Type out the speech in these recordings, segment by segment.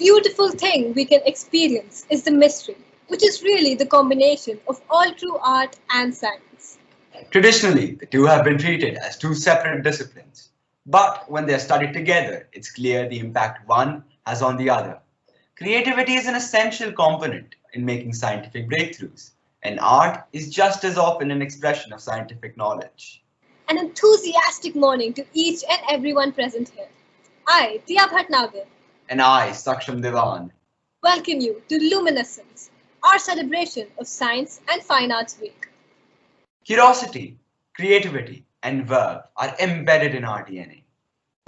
beautiful thing we can experience is the mystery, which is really the combination of all true art and science. Traditionally, the two have been treated as two separate disciplines, but when they are studied together, it's clear the impact one has on the other. Creativity is an essential component in making scientific breakthroughs, and art is just as often an expression of scientific knowledge. An enthusiastic morning to each and everyone present here. I, Tia Bhatnagar, And I, Saksham Devan, welcome you to Luminescence, our celebration of Science and Fine Arts Week. curiosity, creativity, and verve are embedded in our DNA.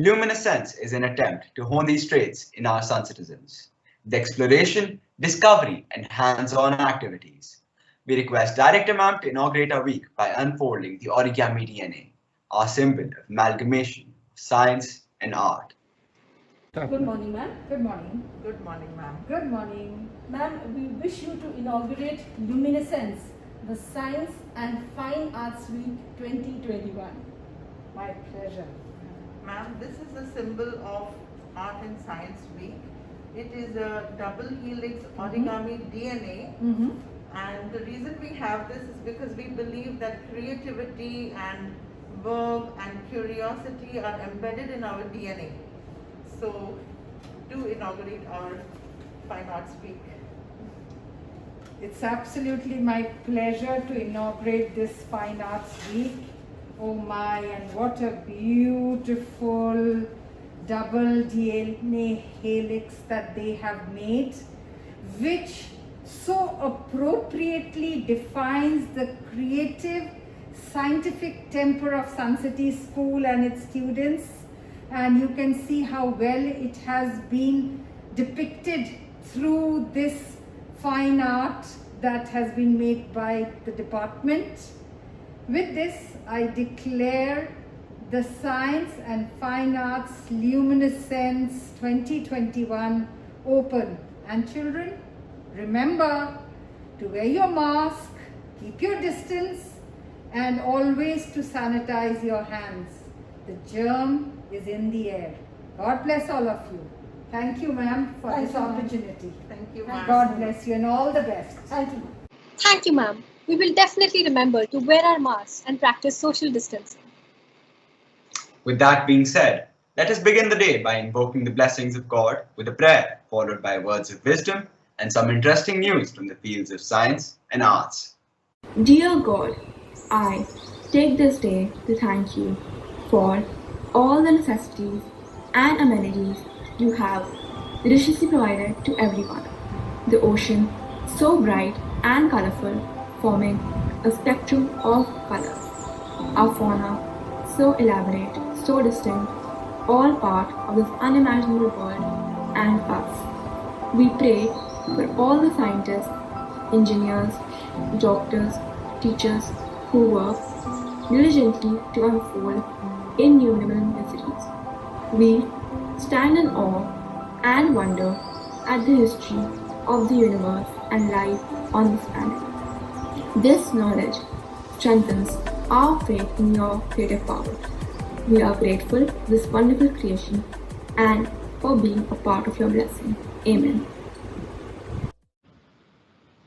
Luminescence is an attempt to hone these traits in our sun citizens. The exploration, discovery, and hands-on activities. We request Director Ma'am to inaugurate our week by unfolding the origami DNA, our symbol of amalgamation of science and art. Good morning, ma'am. Good morning. Good morning, ma'am. Good morning. Ma'am, we wish you to inaugurate Luminescence, the Science and Fine Arts Week 2021. My pleasure. Ma'am, this is a symbol of Art and Science Week. It is a double helix origami DNA. Mm-hmm. And the reason we have this is because we believe that creativity and verve and curiosity are embedded in our DNA. So, do inaugurate our Fine Arts Week. It's absolutely my pleasure to inaugurate this Fine Arts Week. Oh my, and what a beautiful double DNA helix that they have made, which so appropriately defines the creative scientific temper of Sun City School and its students. And you can see how well it has been depicted through this fine art that has been made by the department. With this, I declare the Science and Fine Arts Luminescence 2021 open. And children, remember to wear your mask, keep your distance, and always to sanitize your hands. The germ is in the air. God bless all of you. Thank you, ma'am, for Thank this you, ma'am. opportunity. Thank you, ma'am. God bless you and all the best. Thank you. Thank you, ma'am. We will definitely remember to wear our masks and practice social distancing. With that being said, let us begin the day by invoking the blessings of God with a prayer, followed by words of wisdom and some interesting news from the fields of science and arts. Dear God, I take this day to thank you for all the necessities and amenities you have graciously provided to everyone. The ocean, so bright and colorful, forming a spectrum of colors. Our fauna, so elaborate, so distinct, all part of this unimaginable world, and us. We pray for all the scientists, engineers, doctors, teachers who work diligently to unfold innumerable mysteries. We stand in awe and wonder at the history of the universe and life on this planet. This knowledge strengthens our faith in your creative power. We are grateful for this wonderful creation and for being a part of your blessing. Amen.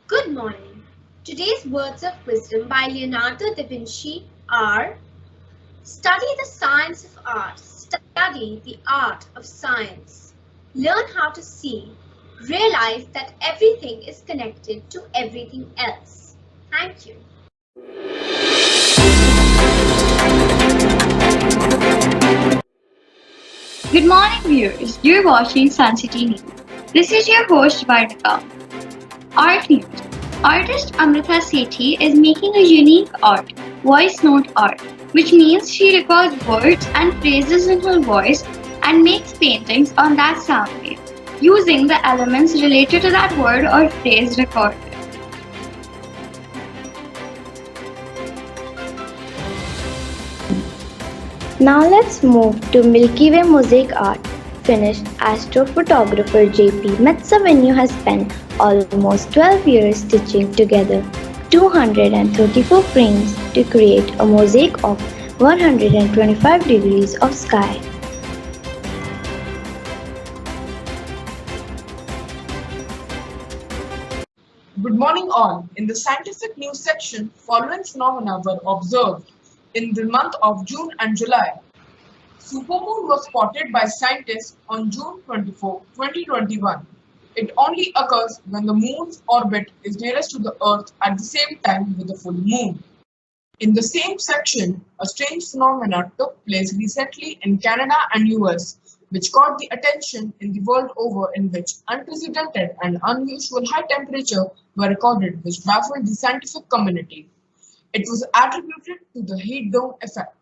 Good morning. Today's words of wisdom by Leonardo da Vinci are: study the science of art, study the art of science. Learn how to see, realize that everything is connected to everything else. Thank you. Good morning, viewers. You're watching Sun City News. This is your host, Varnika. Art News. Artist Amrita Sethi is making a unique art, voice note art, which means she records words and phrases in her voice and makes paintings on that sound wave, using the elements related to that word or phrase recorded. Now let's move to Milky Way mosaic art. Finnish astrophotographer JP Metsävenue has spent almost 12 years stitching together 234 frames to create a mosaic of 125 degrees of sky. Good morning all. In the scientific news section, following phenomena were observed in the month of June and July. Supermoon was spotted by scientists on June 24, 2021. It only occurs when the moon's orbit is nearest to the Earth at the same time with the full moon. In the same section, a strange phenomenon took place recently in Canada and US, which caught the attention in the world over, in which unprecedented and unusual high temperature were recorded, which baffled the scientific community. It was attributed to the heat dome effect.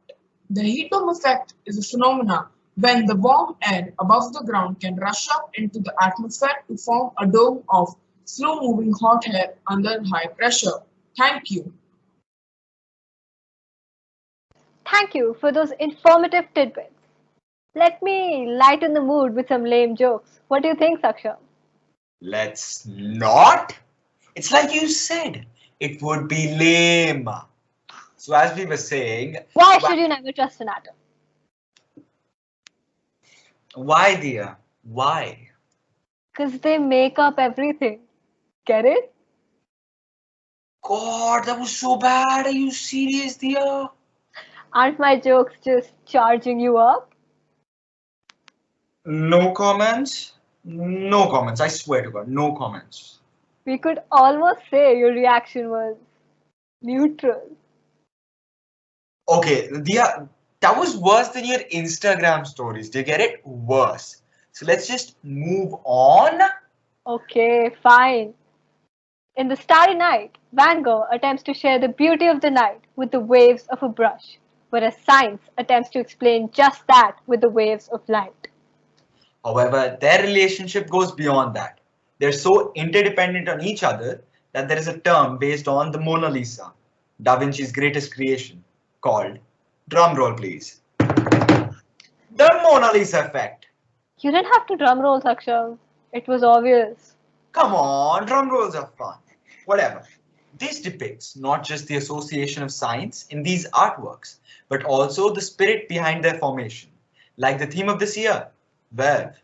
The heat dome effect is a phenomenon when the warm air above the ground can rush up into the atmosphere to form a dome of slow-moving hot air under high pressure. Thank you. Thank you for those informative tidbits. Let me lighten the mood with some lame jokes. What do you think, Saksham? Let's not. It's like you said, it would be lame. So as we were saying... Why should you never trust an atom? Why, dear? Why? Because they make up everything. Get it? God, that was so bad. Are you serious, dear? Aren't my jokes just charging you up? No comments? No comments. I swear to God, no comments. We could almost say your reaction was neutral. Okay, dear, that was worse than your Instagram stories. Do you get it? Worse. So let's just move on. Okay, fine. In The Starry Night, Van Gogh attempts to share the beauty of the night with the waves of a brush, whereas science attempts to explain just that with the waves of light. However, their relationship goes beyond that. They're so interdependent on each other that there is a term based on the Mona Lisa, Da Vinci's greatest creation, called, drum roll please, the Mona Lisa effect. You didn't have to drum roll, Saksham. It was obvious. Come on, drum rolls are fun. Whatever. This depicts not just the association of science in these artworks, but also the spirit behind their formation, like the theme of this year, Verve.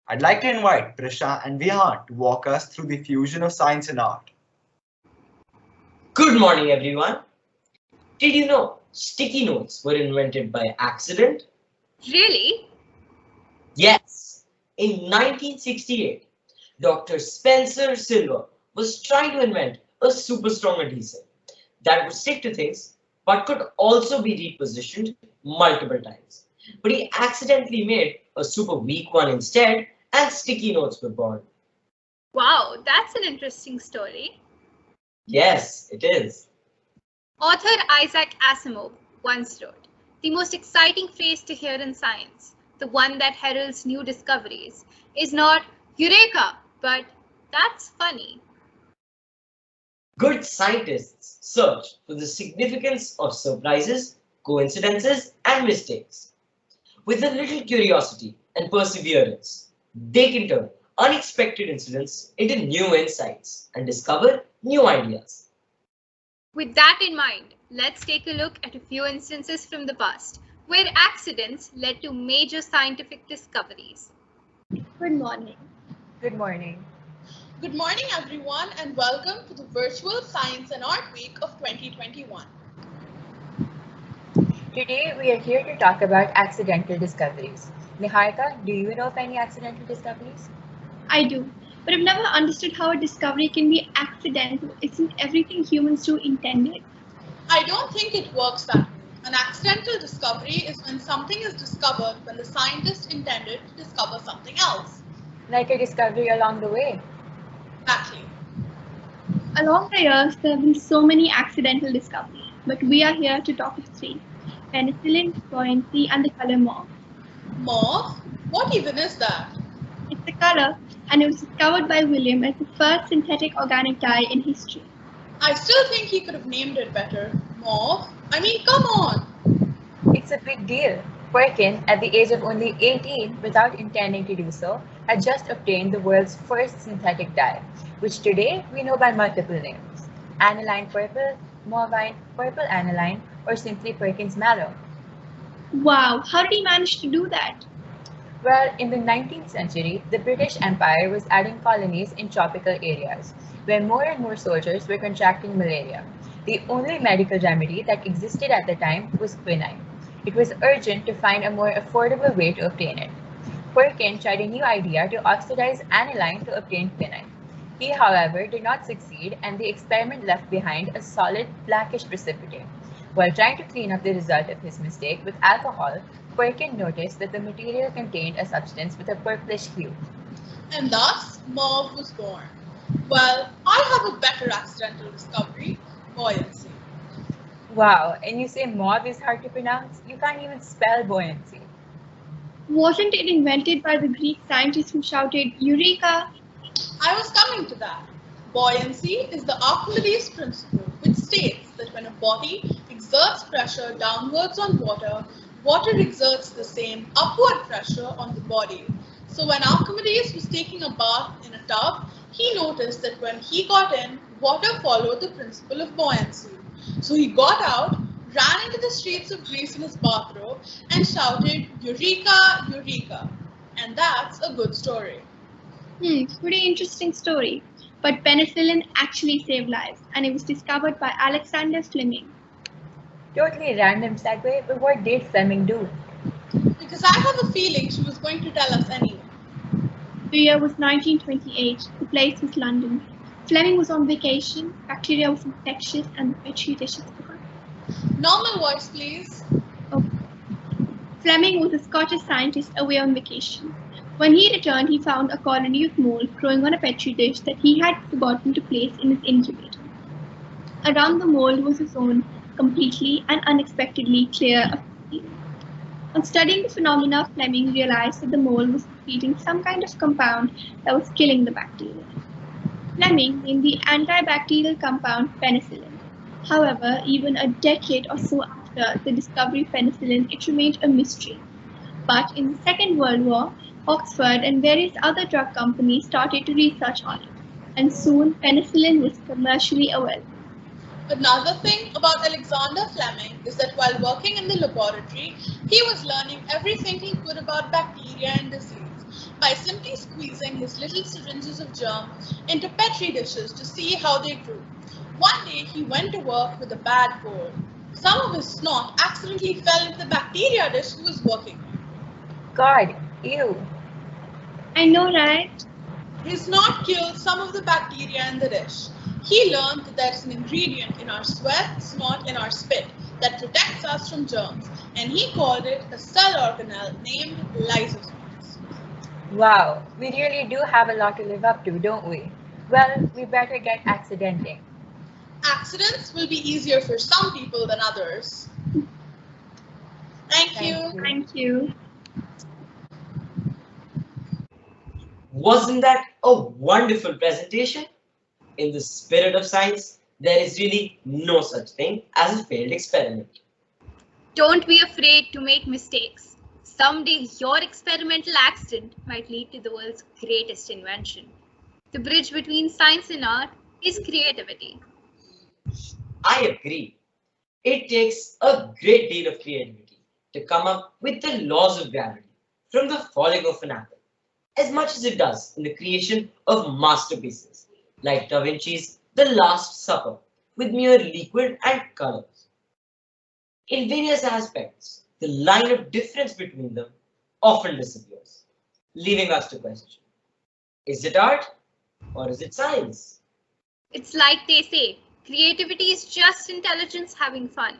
I'd like to invite Prisha and Vihan to walk us through the fusion of science and art. Good morning, everyone. Did you know sticky notes were invented by accident? Really? Yes. In 1968, Dr. Spencer Silver was trying to invent a super strong adhesive that would stick to things but could also be repositioned multiple times. But he accidentally made a super weak one instead, and sticky notes were born. Wow, that's an interesting story. Yes, it is. Author Isaac Asimov once wrote, "The most exciting phrase to hear in science, the one that heralds new discoveries, is not Eureka, but that's funny." Good scientists search for the significance of surprises, coincidences, and mistakes. With a little curiosity and perseverance, they can turn unexpected incidents into new insights and discover new ideas. With that in mind, let's take a look at a few instances from the past where accidents led to major scientific discoveries. Good morning. Good morning. Good morning, everyone, and welcome to the virtual Science and Art Week of 2021. Today, we are here to talk about accidental discoveries. Niharika, do you know of any accidental discoveries? I do, but I've never understood how a discovery can be accidental. Isn't everything humans do intended? I don't think it works that way. An accidental discovery is when something is discovered when the scientist intended to discover something else. Like a discovery along the way. Exactly. Along the years, there have been so many accidental discoveries, but we are here to talk of three: penicillin, buoyancy, and the color mauve. Mauve? What even is that? It's a color, and it was discovered by William as the first synthetic organic dye in history. I still think he could have named it better. Mauve? I mean, come on! It's a big deal. Perkin, at the age of only 18, without intending to do so, had just obtained the world's first synthetic dye, which today we know by multiple names: aniline purple, mauvine, purple aniline, or simply Perkins mallow. Wow, how did he manage to do that? Well, in the 19th century, the British Empire was adding colonies in tropical areas, where more and more soldiers were contracting malaria. The only medical remedy that existed at the time was quinine. It was urgent to find a more affordable way to obtain it. Perkin tried a new idea to oxidize aniline to obtain quinine. He, however, did not succeed, and the experiment left behind a solid, blackish precipitate. While trying to clean up the result of his mistake with alcohol, Perkin noticed that the material contained a substance with a purplish hue. And thus, Merv was born. Well, I have a better accidental discovery, buoyancy. Wow, and you say mauve is hard to pronounce? You can't even spell buoyancy. Wasn't it invented by the Greek scientist who shouted, Eureka? I was coming to that. Buoyancy is the Archimedes principle, which states that when a body exerts pressure downwards on water, water exerts the same upward pressure on the body. So when Archimedes was taking a bath in a tub, he noticed that when he got in, water followed the principle of buoyancy. So he got out, ran into the streets of Greece in his bathrobe, and shouted, Eureka, Eureka. And that's a good story. Pretty interesting story. But penicillin actually saved lives, and it was discovered by Alexander Fleming. Totally random segue, but what did Fleming do? Because I have a feeling she was going to tell us anyway. The year was 1928. The place was London. Fleming was on vacation, bacteria was infectious, and the petri dishes were gone. Normal voice, please. Okay. Fleming was a Scottish scientist away on vacation. When he returned, he found a colony of mold growing on a petri dish that he had forgotten to place in his incubator. Around the mold was a zone completely and unexpectedly clear of bacteria. On studying the phenomena, Fleming realized that the mold was secreting some kind of compound that was killing the bacteria. Fleming named the antibacterial compound penicillin. However, even a decade or so after the discovery of penicillin, it remained a mystery. But in the Second World War, Oxford and various other drug companies started to research on it, and soon penicillin was commercially available. Another thing about Alexander Fleming is that while working in the laboratory, he was learning everything he could about bacteria and disease by simply squeezing his little syringes of germ into petri dishes to see how they grew. One day he went to work with a bad cold. Some of his snot accidentally fell into the bacteria dish he was working on. God, ew. I know, right? His snot killed some of the bacteria in the dish. He learned that there is an ingredient in our sweat, snot, and our spit that protects us from germs, and he called it a cell organelle named lysosomes. Wow, we really do have a lot to live up to, don't we? Well, we better get accidenting. Accidents will be easier for some people than others. Thank you. Thank you. Wasn't that a wonderful presentation? In the spirit of science, there is really no such thing as a failed experiment. Don't be afraid to make mistakes. Someday your experimental accident might lead to the world's greatest invention. The bridge between science and art is creativity. I agree. It takes a great deal of creativity to come up with the laws of gravity from the falling of an apple, as much as it does in the creation of masterpieces like Da Vinci's The Last Supper with mere liquid and colors. In various aspects, the line of difference between them often disappears, leaving us to question, is it art or is it science? It's like they say, creativity is just intelligence having fun.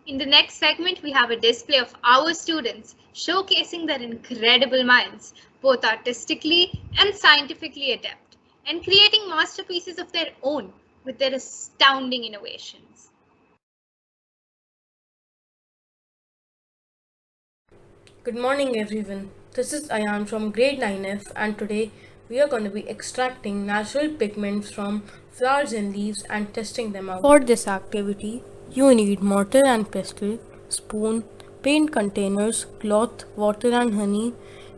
In the next segment, we have a display of our students showcasing their incredible minds, both artistically and scientifically adept, and creating masterpieces of their own with their astounding innovations. Good morning everyone. This is Ayan from grade 9F, and today we are going to be extracting natural pigments from flowers and leaves and testing them out. For this activity, you need mortar and pestle, spoon, paint containers, cloth, water and honey,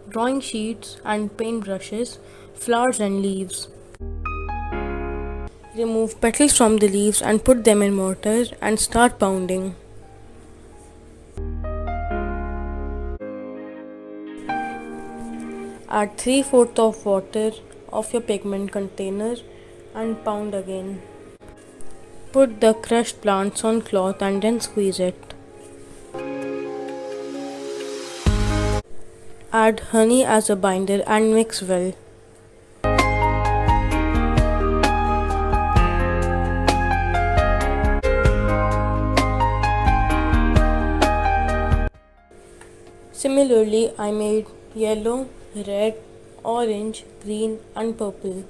drawing sheets and paint brushes, flowers and leaves. Remove petals from the leaves and put them in mortar and start pounding. Add 3/4 of water of your pigment container and pound again. Put the crushed plants on cloth and then squeeze it. Add honey as a binder and mix well. Similarly, I made yellow, red, orange, green and purple.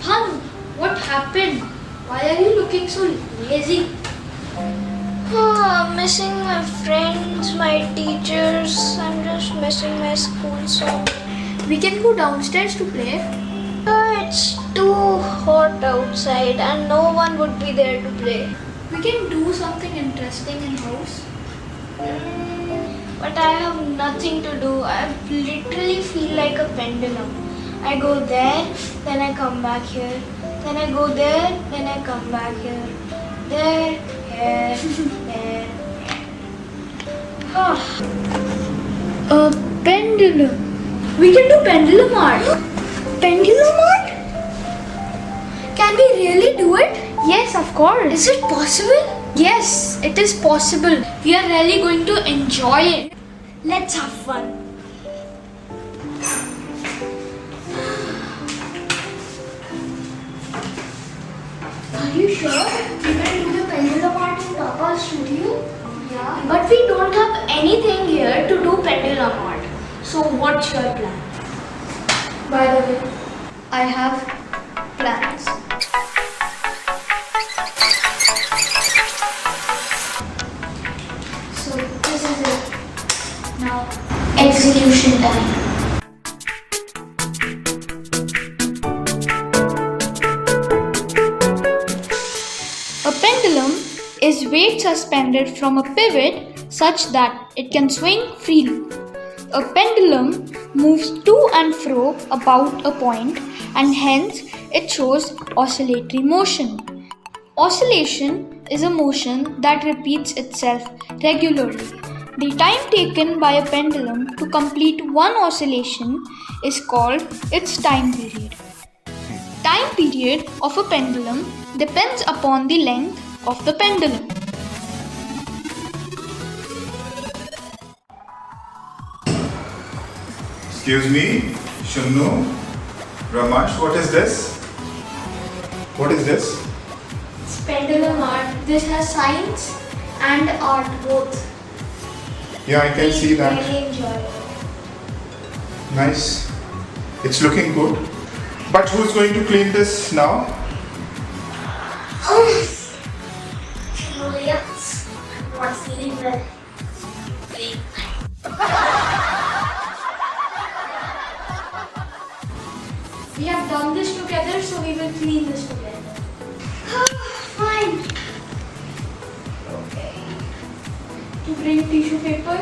Han, what happened? Why are you looking so lazy? I'm missing my friends, my teachers. I'm just missing my school song. We can go downstairs to play. It's too hot outside and no one would be there to play. We can do something interesting in house. But I have nothing to do. I literally feel like a pendulum. I go there, then I come back here. Then I go there, then I come back here. There, here, there. A pendulum. We can do pendulum art. Pendulum art? Can we really do it? Yes, of course. Is it possible? Yes, it is possible. We are really going to enjoy it. Let's have fun. Are you sure? We can do the pendulum art in Papa's studio? Yeah. But we don't have anything here to do pendulum art. So what's your plan? By the way, I have plans. So this is it. Now, execution time. A pendulum is weight suspended from a pivot such that it can swing freely. A pendulum moves to and fro about a point and hence it shows oscillatory motion. Oscillation is a motion that repeats itself regularly. The time taken by a pendulum to complete one oscillation is called its time period. Time period of a pendulum depends upon the length of the pendulum. Excuse me, Shunnu, Ramash, what is this? What is this? It's pendulum art. This has science and art both. Yeah, I can see that. Really enjoy it. Nice. It's looking good. But who's going to clean this now? Yes, I'm not feeling well. We have done this together, so we will clean this together. Fine. Okay. To bring tissue paper.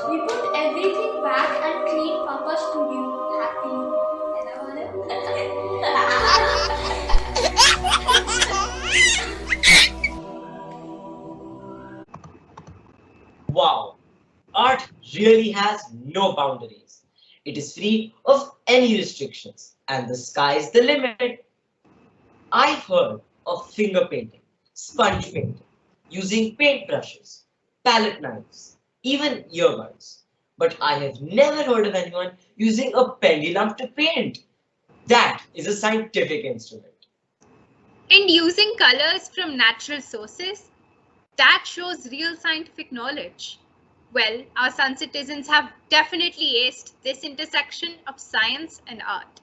We put everything back and clean Papa's studio happily. Wow, art really has no boundaries. It is free of any restrictions and the sky is the limit. I've heard of finger painting, sponge painting, using paintbrushes, palette knives, even earbuds. But I have never heard of anyone using a pendulum to paint. That is a scientific instrument. And using colors from natural sources, that shows real scientific knowledge. Well, our Sun citizens have definitely aced this intersection of science and art.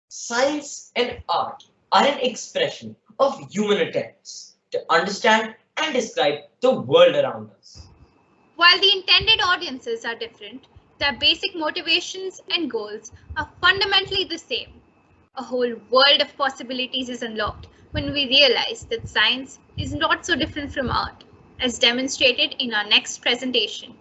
Science and art are an expression of human attempts to understand and describe the world around us. While the intended audiences are different, their basic motivations and goals are fundamentally the same. A whole world of possibilities is unlocked when we realize that science is not so different from art, as demonstrated in our next presentation.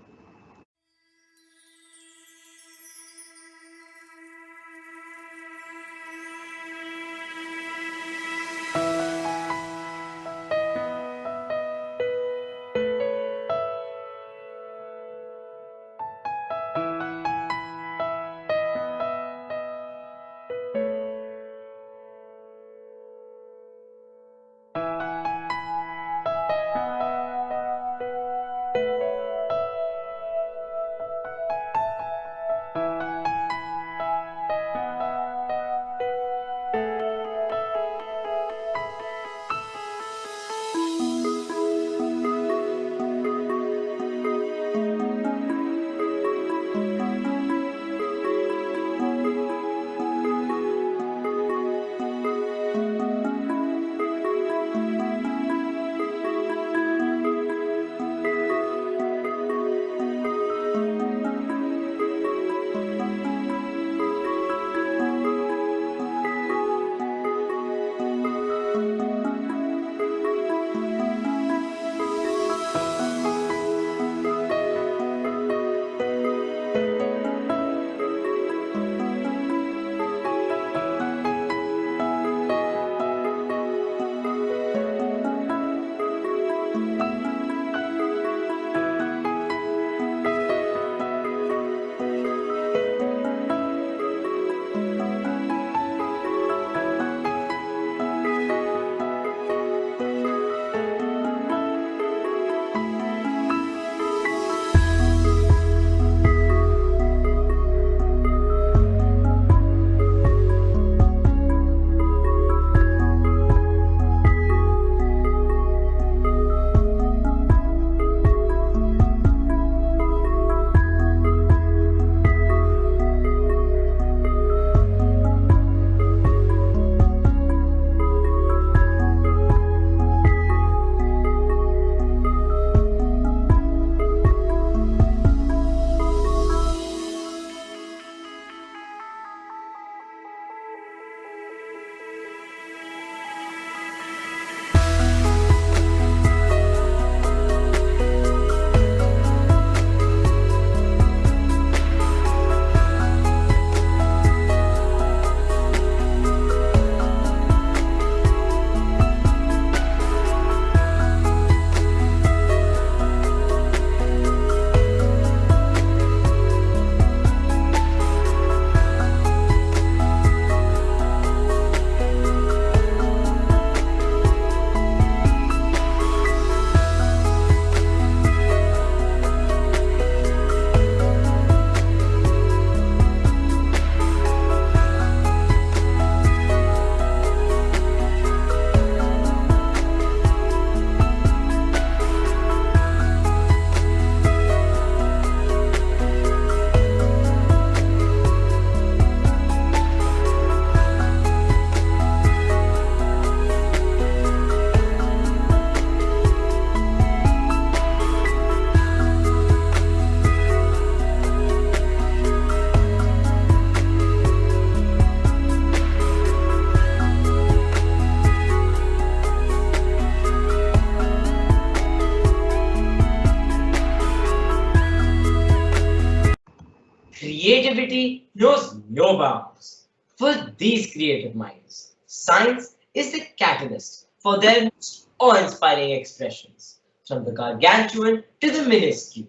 Creativity knows no bounds. For these creative minds, science is the catalyst for their most awe-inspiring expressions, from the gargantuan to the minuscule.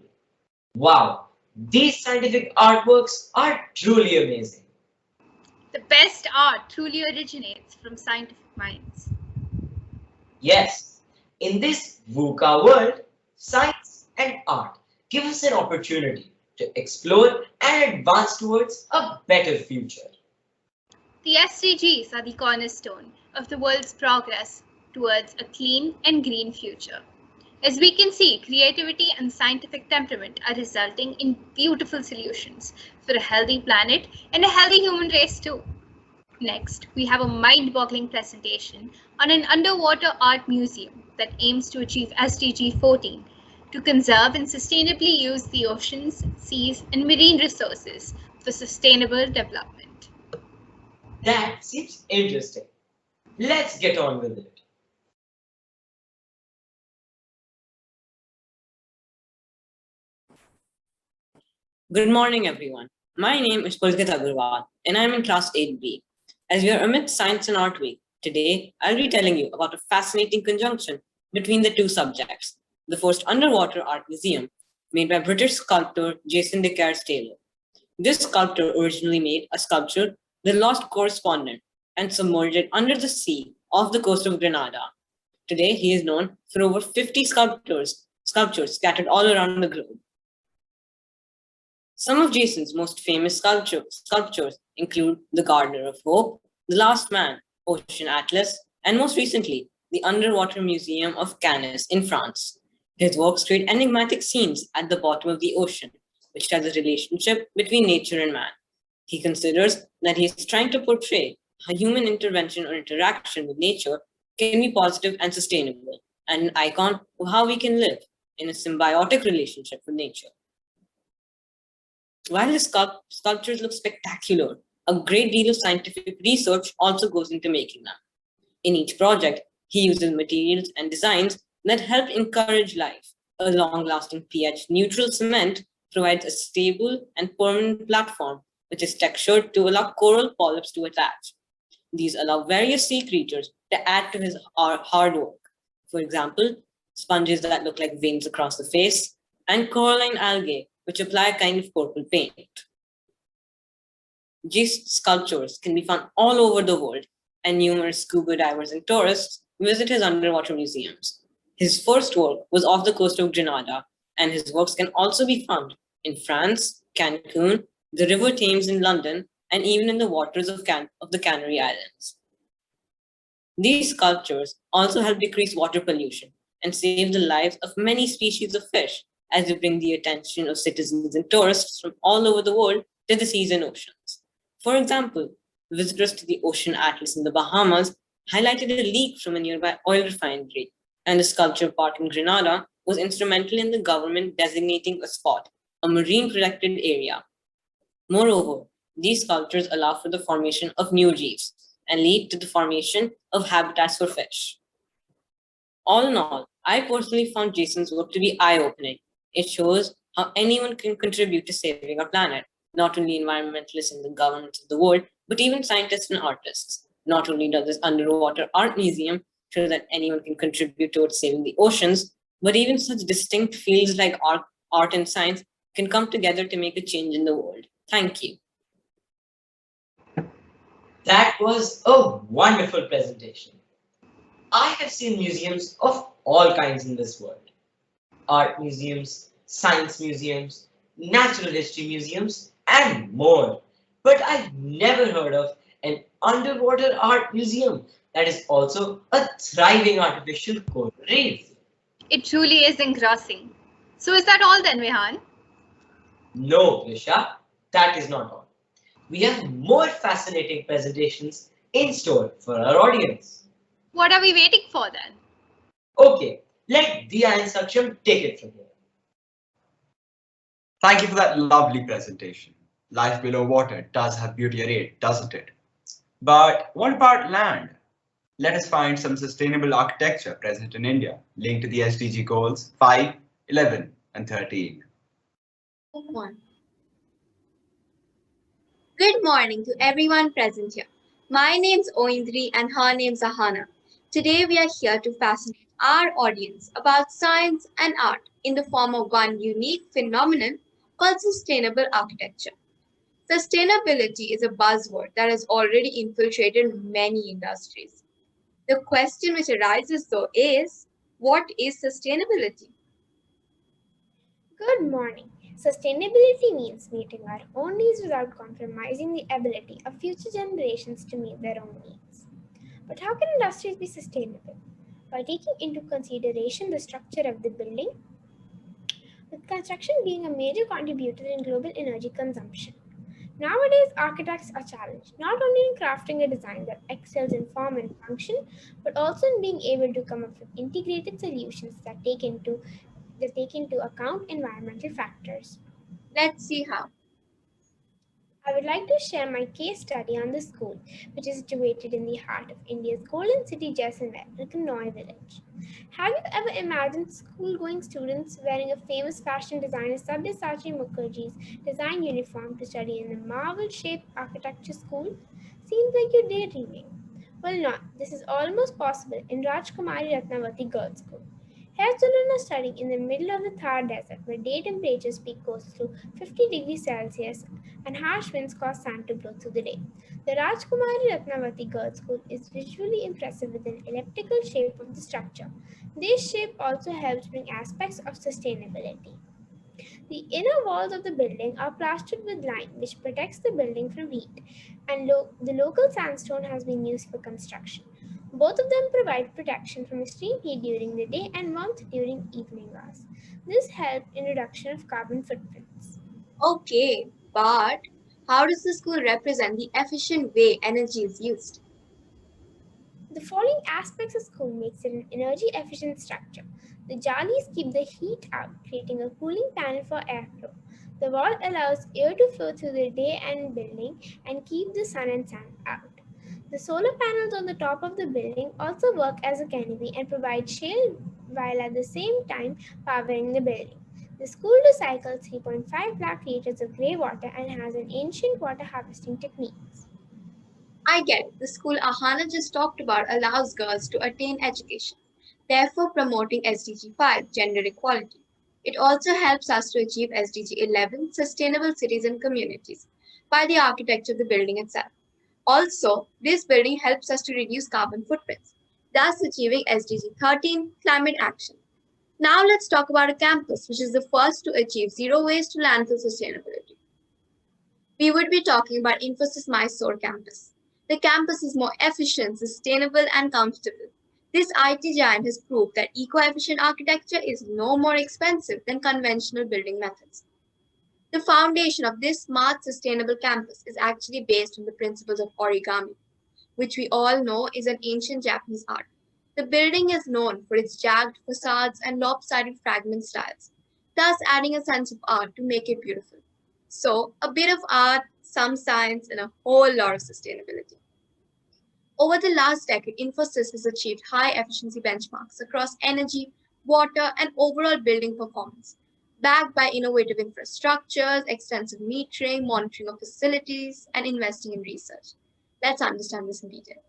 Wow, these scientific artworks are truly amazing. The best art truly originates from scientific minds. Yes, in this VUCA world, science and art give us an opportunity to explore and advance towards a better future. The SDGs are the cornerstone of the world's progress towards a clean and green future. As we can see, creativity and scientific temperament are resulting in beautiful solutions for a healthy planet and a healthy human race too. Next, we have a mind-boggling presentation on an underwater art museum that aims to achieve SDG 14 to conserve and sustainably use the oceans, seas, and marine resources for sustainable development. That seems interesting. Let's get on with it. Good morning, everyone. My name is Pulkit Agarwal, and I'm in Class 8B. As we are amidst Science and Art Week, today I'll be telling you about a fascinating conjunction between the two subjects, the first underwater art museum made by British sculptor Jason de Taylor. This sculptor originally made a sculpture, The Lost Correspondent, and submerged it under the sea off the coast of Grenada. Today, he is known for over 50 sculptures scattered all around the globe. Some of Jason's most famous sculptures include The Gardener of Hope, The Last Man, Ocean Atlas, and most recently, the Underwater Museum of Cannes in France. His works create enigmatic scenes at the bottom of the ocean, which tells the relationship between nature and man. He considers that he is trying to portray how human intervention or interaction with nature can be positive and sustainable, and an icon of how we can live in a symbiotic relationship with nature. While his sculptures look spectacular, a great deal of scientific research also goes into making them. In each project, he uses materials and designs that help encourage life. A long-lasting pH-neutral cement provides a stable and permanent platform which is textured to allow coral polyps to attach. These allow various sea creatures to add to his hard work. For example, sponges that look like veins across the face, and coralline algae, which apply a kind of purple paint. Jason's sculptures can be found all over the world, and numerous scuba divers and tourists visit his underwater museums. His first work was off the coast of Grenada, and his works can also be found in France, Cancun, the River Thames in London, and even in the waters of the Canary Islands. These sculptures also help decrease water pollution and save the lives of many species of fish, as they bring the attention of citizens and tourists from all over the world to the seas and oceans. For example, visitors to the Ocean Atlas in the Bahamas highlighted a leak from a nearby oil refinery, and the sculpture park in Grenada was instrumental in the government designating a spot, a marine protected area. Moreover, these sculptures allow for the formation of new reefs and lead to the formation of habitats for fish. All in all, I personally found Jason's work to be eye-opening. It shows how anyone can contribute to saving our planet, not only environmentalists and the governments of the world, but even scientists and artists. Not only does this underwater art museum show that anyone can contribute towards saving the oceans, but even such distinct fields like art and science can come together to make a change in the world. Thank you. That was a wonderful presentation. I have seen museums of all kinds in this world. Art museums, science museums, natural history museums, and more. But I've never heard of an underwater art museum that is also a thriving artificial coral reef. It truly is engrossing. So is that all then, Rehan? No, Risha, that is not all. We have more fascinating presentations in store for our audience. What are we waiting for then? Okay, let Diya and Saksham take it from here. Thank you for that lovely presentation. Life below water does have beauty arrayed, doesn't it? But what about land? Let us find some sustainable architecture present in India, linked to the SDG goals 5, 11, and 13. Good morning to everyone present here. My name's Oindri and her name's Ahana. Today we are here to fascinate our audience about science and art in the form of one unique phenomenon called sustainable architecture. Sustainability is a buzzword that has already infiltrated many industries. The question which arises though is, what is sustainability? Good morning. Sustainability means meeting our own needs without compromising the ability of future generations to meet their own needs. But how can industries be sustainable? By taking into consideration the structure of the building, with construction being a major contributor in global energy consumption. Nowadays, architects are challenged not only in crafting a design that excels in form and function, but also in being able to come up with integrated solutions that take into account environmental factors. Let's see how. I would like to share my case study on the school, which is situated in the heart of India's golden city, Jaisalmer, the Kanoi village. Have you ever imagined school-going students wearing a famous fashion designer Sabyasachi Mukherjee's design uniform to study in the marvel-shaped architecture school? Seems like you're daydreaming. Well, not. This is almost possible in Rajkumari Ratnavati Girls' School. Here, children are studying in the middle of the Thar Desert, where day temperatures peak close to 50 degrees Celsius and harsh winds cause sand to blow through the day. The Rajkumari Ratnavati Girls' School is visually impressive with an elliptical shape of the structure. This shape also helps bring aspects of sustainability. The inner walls of the building are plastered with lime, which protects the building from heat, and the local sandstone has been used for construction. Both of them provide protection from extreme heat during the day and warmth during evening hours. This helps in reduction of carbon footprints. Okay, but how does the school represent the efficient way energy is used? The following aspects of school makes it an energy efficient structure. The jalis keep the heat out, creating a cooling panel for airflow. The wall allows air to flow through the day and building and keep the sun and sand out. The solar panels on the top of the building also work as a canopy and provide shade while at the same time powering the building. The school recycles 3.5 lakh liters of grey water and has an ancient water harvesting techniques. I get it. The school Ahana just talked about allows girls to attain education, therefore promoting SDG 5, gender equality. It also helps us to achieve SDG 11, sustainable cities and communities, by the architecture of the building itself. Also, this building helps us to reduce carbon footprints, thus achieving SDG 13, climate action. Now let's talk about a campus, which is the first to achieve zero waste to landfill sustainability. We would be talking about Infosys Mysore campus. The campus is more efficient, sustainable, and comfortable. This IT giant has proved that eco-efficient architecture is no more expensive than conventional building methods. The foundation of this smart, sustainable campus is actually based on the principles of origami, which we all know is an ancient Japanese art. The building is known for its jagged facades and lopsided fragment styles, thus adding a sense of art to make it beautiful. So, a bit of art, some science, and a whole lot of sustainability. Over the last decade, Infosys has achieved high efficiency benchmarks across energy, water, and overall building performance, backed by innovative infrastructures, extensive metering, monitoring of facilities, and investing in research. Let's understand this in detail.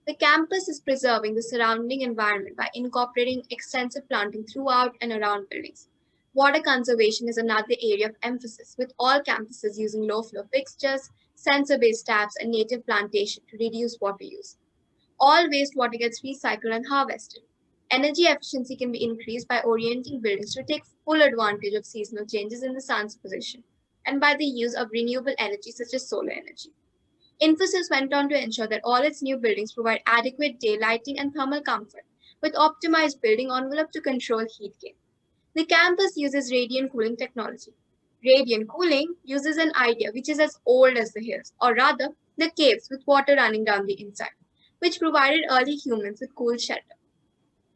The campus is preserving the surrounding environment by incorporating extensive planting throughout and around buildings. Water conservation is another area of emphasis, with all campuses using low-flow fixtures, sensor-based taps, and native plantation to reduce water use. All wastewater gets recycled and harvested. Energy efficiency can be increased by orienting buildings to take full advantage of seasonal changes in the sun's position, and by the use of renewable energy such as solar energy. Infosys went on to ensure that all its new buildings provide adequate daylighting and thermal comfort, with optimized building envelope to control heat gain. The campus uses radiant cooling technology. Radiant cooling uses an idea which is as old as the hills, or rather, the caves with water running down the inside, which provided early humans with cool shelter.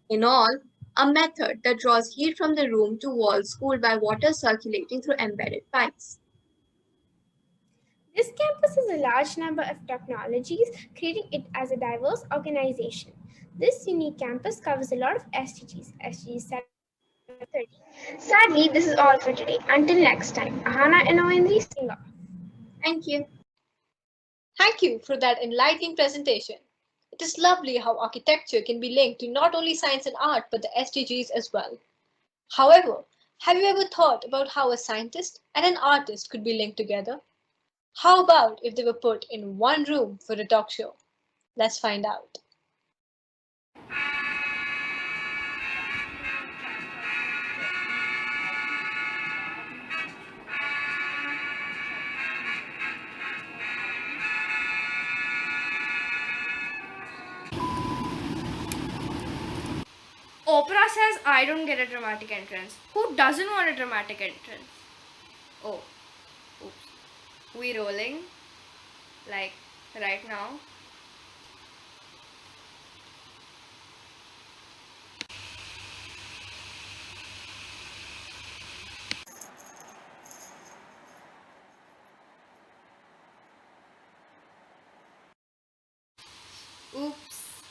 In all, a method that draws heat from the room to walls cooled by water circulating through embedded pipes. This campus has a large number of technologies, creating it as a diverse organization. This unique campus covers a lot of SDGs, SDGs 730. Sadly, this is all for today. Until next time, Ahana and Oindri signing off. Thank you. Thank you for that enlightening presentation. It is lovely how architecture can be linked to not only science and art, but the SDGs as well. However, have you ever thought about how a scientist and an artist could be linked together? How about if they were put in one room for a talk show? Let's find out. Oprah says I don't get a dramatic entrance. Who doesn't want a dramatic entrance? Oh, oops. We rolling? Like right now? Oops.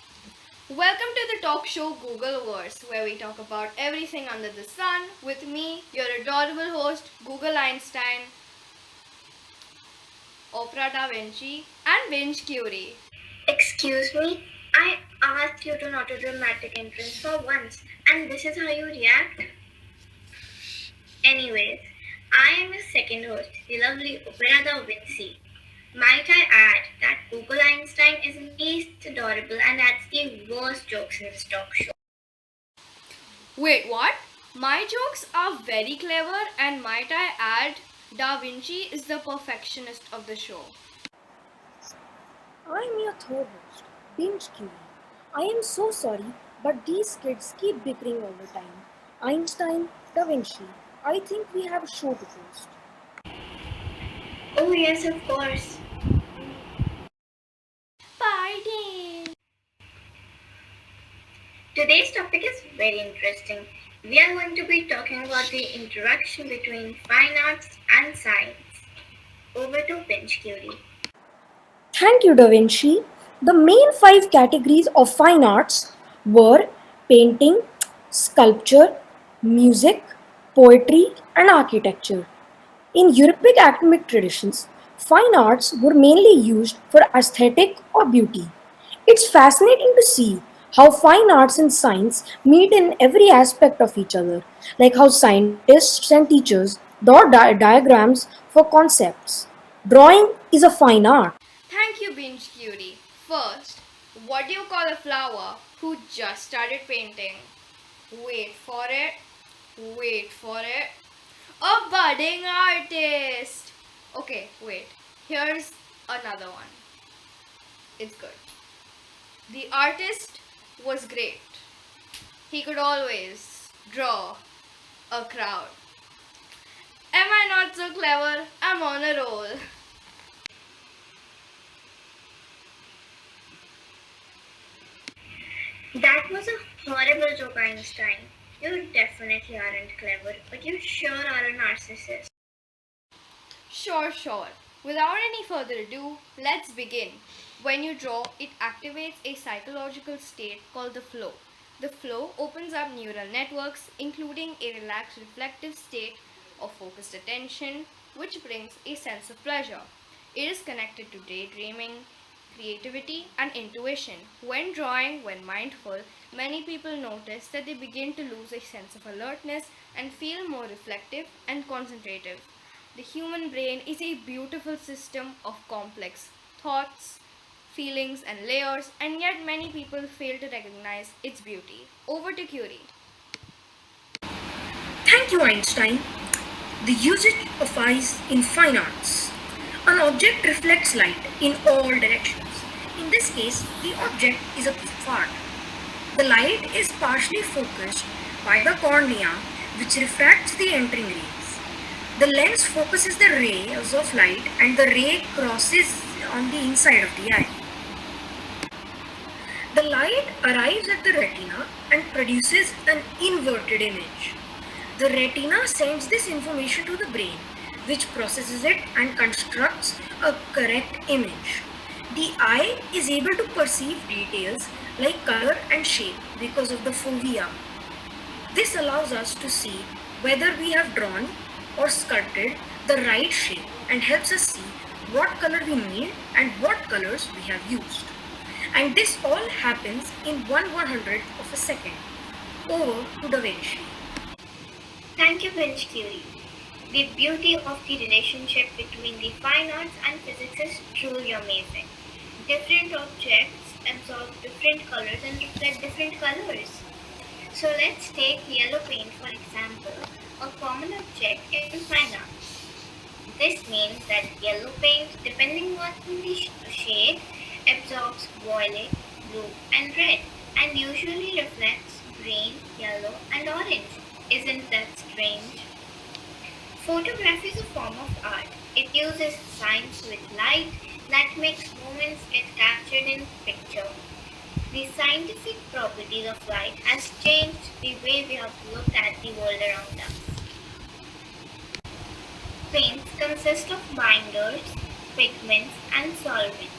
Welcome to the talk show Googleverse, where we talk about everything under the sun with me, your adorable host, Google Einstein, Oprah Da Vinci, and Binge Curie. Excuse me, I asked you to not a dramatic entrance for once, and this is how you react? Anyways, I am your second host, the lovely Oprah Da Vinci. Might I add that Google Einstein is least adorable and adds the worst jokes in this talk show. Wait, what? My jokes are very clever, and might I add, Da Vinci is the perfectionist of the show. I'm your third host, Binge Curie. I am so sorry, but these kids keep bickering all the time. Einstein, Da Vinci, I think we have a show to post. Oh yes, of course. Party! Today's topic is very interesting. We are going to be talking about the interaction between fine arts and science. Over to Binge Curie. Thank you, Da Vinci. The main 5 categories of fine arts were painting, sculpture, music, poetry, and architecture. In European academic traditions, fine arts were mainly used for aesthetic or beauty. It's fascinating to see how fine arts and science meet in every aspect of each other, like how scientists and teachers draw diagrams for concepts. Drawing is a fine art. Thank you, Binge Curie. First, what do you call a flower who just started painting? Wait for it. Wait for it. A budding artist. Okay, wait. Here's another one. It's good. The artist was great. He could always draw a crowd. Am I not so clever? I'm on a roll. That was a horrible joke, Einstein. You definitely aren't clever, but you sure are a narcissist. Sure. Without any further ado, let's begin. When you draw, it activates a psychological state called the flow. The flow opens up neural networks, including a relaxed reflective state of focused attention, which brings a sense of pleasure. It is connected to daydreaming, creativity, and intuition. When drawing, when mindful, many people notice that they begin to lose a sense of alertness and feel more reflective and concentrative. The human brain is a beautiful system of complex thoughts, feelings, and layers, and yet many people fail to recognize its beauty. Over to Curie. Thank you, Einstein. The usage of eyes in fine arts. An object reflects light in all directions. In this case, the object is a piece of art. The light is partially focused by the cornea, which refracts the entering rays. The lens focuses the rays of light and the ray crosses on the inside of the eye. The light arrives at the retina and produces an inverted image. The retina sends this information to the brain, which processes it and constructs a correct image. The eye is able to perceive details like color and shape because of the fovea. This allows us to see whether we have drawn or sculpted the right shape and helps us see what color we need and what colors we have used. And this all happens in 1/100th of a second. Over to Da Vinci. Thank you, Binge Curie. The beauty of the relationship between the fine arts and physics is truly amazing. Different objects absorb different colors and reflect different colors. So let's take yellow paint for example, a common object in fine arts. This means that yellow paint, depending on the shade, absorbs violet, blue and red and usually reflects green, yellow and orange. Isn't that strange? Photography is a form of art. It uses science with light that makes moments get captured in picture. The scientific properties of light has changed the way we have looked at the world around us. Paints consist of binders, pigments and solvents.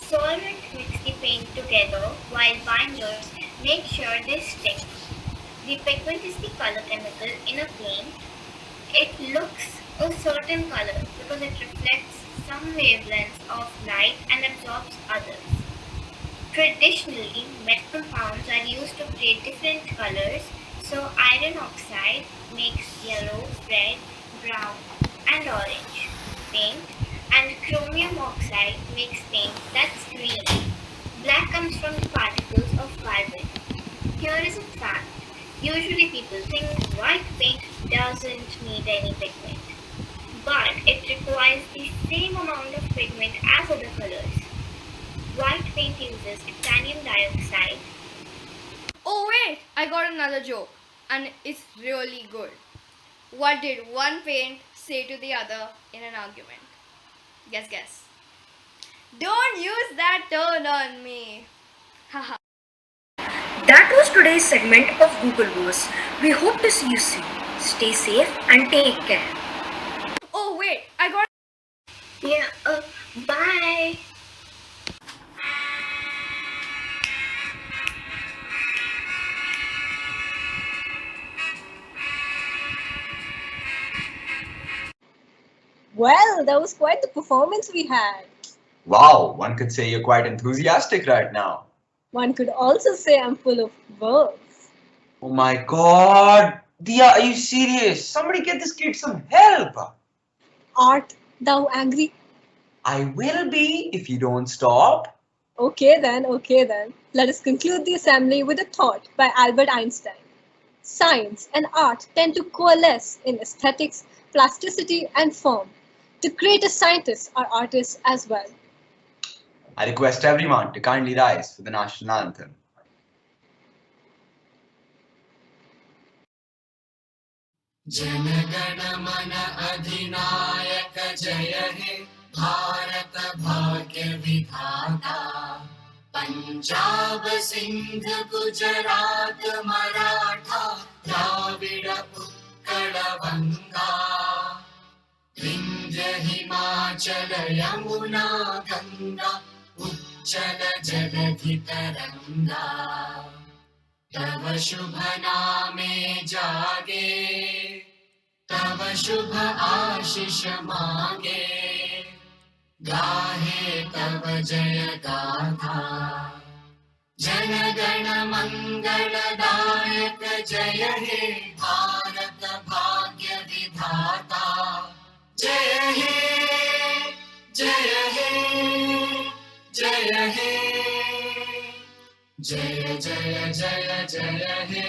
Solvent mix the paint together while binders make sure they stick. The pigment is the color chemical in a paint. It looks a certain color because it reflects some wavelengths of light and absorbs others. Traditionally, metal compounds are used to create different colors, so iron oxide makes yellow, red, brown and orange paint, and chromium oxide makes paint that's green. Black comes from the particles of carbon. Here is a fact. Usually people think white paint doesn't need any pigment, but it requires the same amount of pigment as other colors. White paint uses titanium dioxide. Oh wait, I got another joke and it's really good. What did one paint say to the other in an argument? Guess. Don't use that tone on me. Haha. That was today's segment of Google Wars. We hope to see you soon. Stay safe and take care. Oh wait, I got... Yeah, bye. Well, that was quite the performance we had. Wow, one could say you're quite enthusiastic right now. One could also say I'm full of verbs. Oh my god! Dia, are you serious? Somebody get this kid some help! Art thou angry? I will be if you don't stop. Okay then. Let us conclude the assembly with a thought by Albert Einstein. Science and art tend to coalesce in aesthetics, plasticity and form. The greatest scientists are artists as well. I request everyone to kindly rise for the national anthem. जनगण मन अधिनायक जय हे भारत भाग्य विधाता पंजाब सिंध गुजरात मराठा द्राविड़ उत्कल बंगा विंध्य हिमाचल यमुना गंगा उच्चल जलधि तरंगा तव शुभ नामे जागे तव शुभ आशीष मांगे गाहे तव जय गाथा जन गण मंगलदायक जय हे भारत भाग्य विधाता जय हे जय हे जय हे जय जय जय जय हे